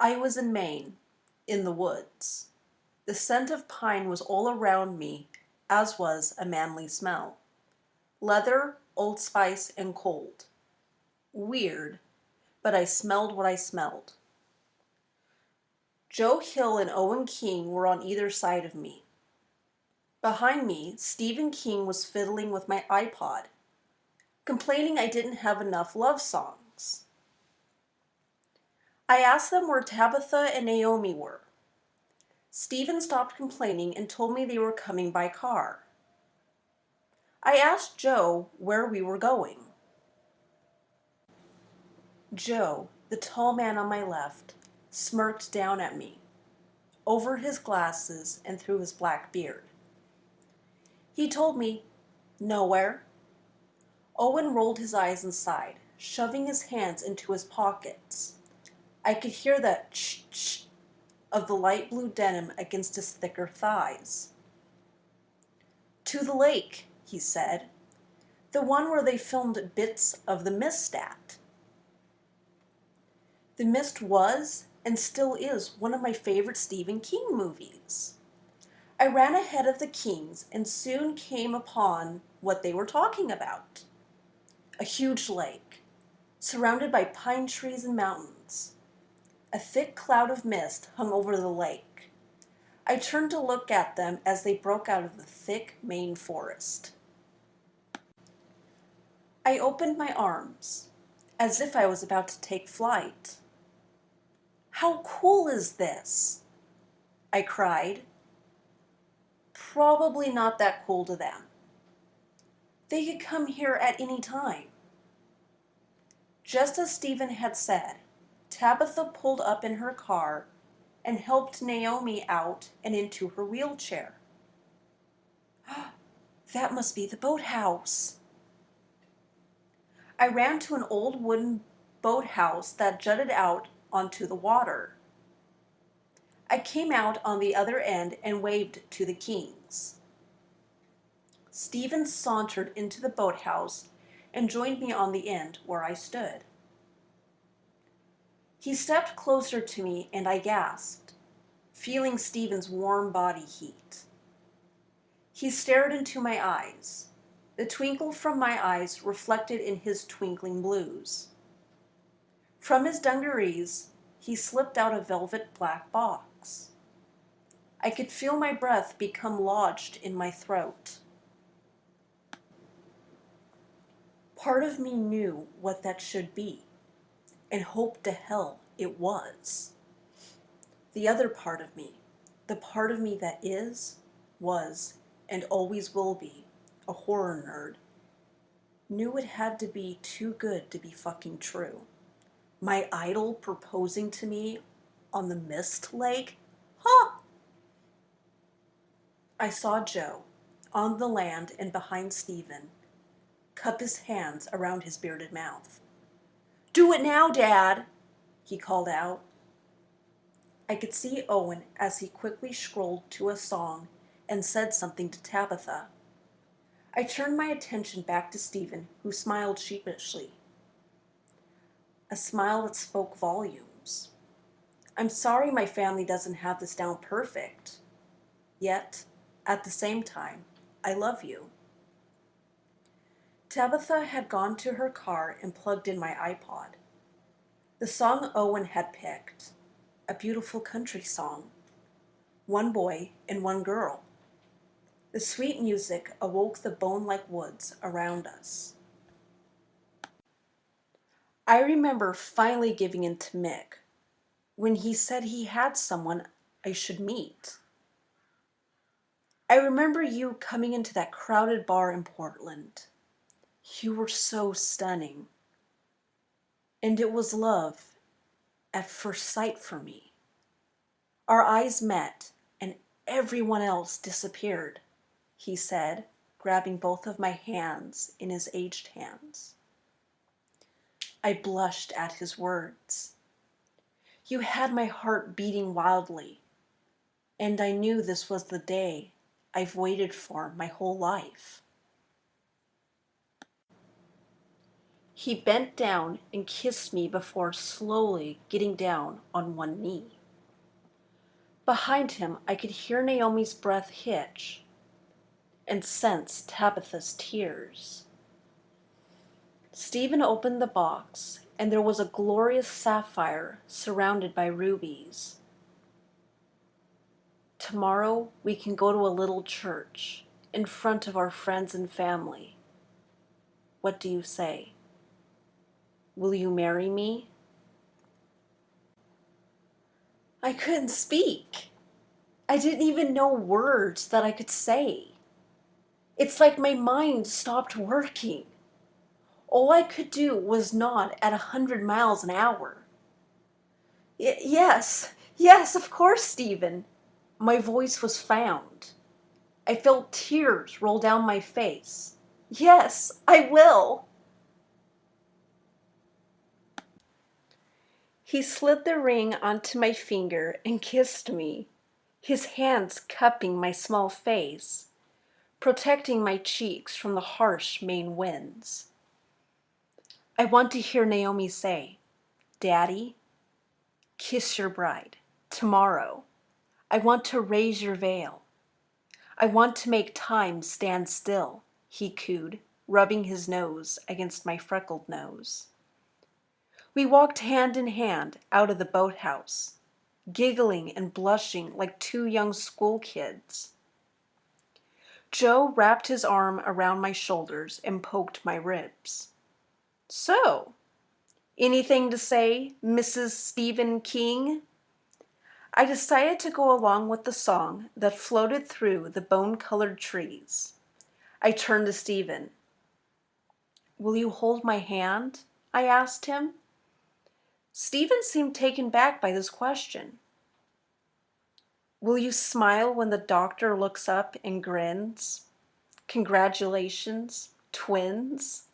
I was in Maine, in the woods. The scent of pine was all around me, as was a manly smell. Leather, Old Spice, and cold. Weird, but I smelled what I smelled. Joe Hill and Owen King were on either side of me. Behind me, Stephen King was fiddling with my iPod, complaining I didn't have enough love songs. I asked them where Tabitha and Naomi were. Stephen stopped complaining and told me they were coming by car. I asked Joe where we were going. Joe, the tall man on my left, smirked down at me, over his glasses and through his black beard. He told me, "Nowhere." Owen rolled his eyes and sighed, shoving his hands into his pockets. I could hear the ch-ch of the light blue denim against his thicker thighs. "To the lake," he said. "The one where they filmed bits of The Mist at." The Mist was, and still is, one of my favorite Stephen King movies. I ran ahead of the Kings and soon came upon what they were talking about. A huge lake, surrounded by pine trees and mountains. A thick cloud of mist hung over the lake. I turned to look at them as they broke out of the thick Maine forest. I opened my arms, as if I was about to take flight. "How cool is this?" I cried. Probably not that cool to them. They could come here at any time. Just as Stephen had said, Tabitha pulled up in her car and helped Naomi out and into her wheelchair. That must be the boathouse. I ran to an old wooden boathouse that jutted out onto the water. I came out on the other end and waved to the Kings. Stephen sauntered into the boathouse and joined me on the end where I stood. He stepped closer to me and I gasped, feeling Stephen's warm body heat. He stared into my eyes, the twinkle from my eyes reflected in his twinkling blues. From his dungarees, he slipped out a velvet black box. I could feel my breath become lodged in my throat. Part of me knew what that should be, and hoped to hell it was. The other part of me, the part of me that is, was, and always will be, a horror nerd, knew it had to be too good to be fucking true. My idol proposing to me on the Mist Lake? Huh! I saw Joe, on the land and behind Stephen, cup his hands around his bearded mouth. "Do it now, Dad!" he called out. I could see Owen as he quickly scrolled to a song and said something to Tabitha. I turned my attention back to Stephen, who smiled sheepishly. A smile that spoke volumes. I'm sorry my family doesn't have this down perfect. Yet, at the same time, I love you. Tabitha had gone to her car and plugged in my iPod. The song Owen had picked, a beautiful country song. One boy and one girl. The sweet music awoke the bone-like woods around us. I remember finally giving in to Mick when he said he had someone I should meet. I remember you coming into that crowded bar in Portland. You were so stunning. And it was love at first sight for me. Our eyes met and everyone else disappeared, he said, grabbing both of my hands in his aged hands. I blushed at his words. You had my heart beating wildly, and I knew this was the day I've waited for my whole life. He bent down and kissed me before slowly getting down on one knee. Behind him, I could hear Naomi's breath hitch and sense Tabitha's tears. Stephen opened the box, and there was a glorious sapphire surrounded by rubies. Tomorrow we can go to a little church in front of our friends and family. What do you say? Will you marry me? I couldn't speak. I didn't even know words that I could say. It's like my mind stopped working. All I could do was nod at 100 miles an hour. Yes, yes, of course, Stephen. My voice was found. I felt tears roll down my face. Yes, I will. He slid the ring onto my finger and kissed me, his hands cupping my small face, protecting my cheeks from the harsh Maine winds. I want to hear Naomi say, "Daddy, kiss your bride. Tomorrow. I want to raise your veil. I want to make time stand still," he cooed, rubbing his nose against my freckled nose. We walked hand in hand out of the boathouse, giggling and blushing like two young school kids. Joe wrapped his arm around my shoulders and poked my ribs. "So, anything to say, Mrs. Stephen King?" I decided to go along with the song that floated through the bone-colored trees. I turned to Stephen. "Will you hold my hand?" I asked him. Stephen seemed taken back by this question. "Will you smile when the doctor looks up and grins? Congratulations, twins."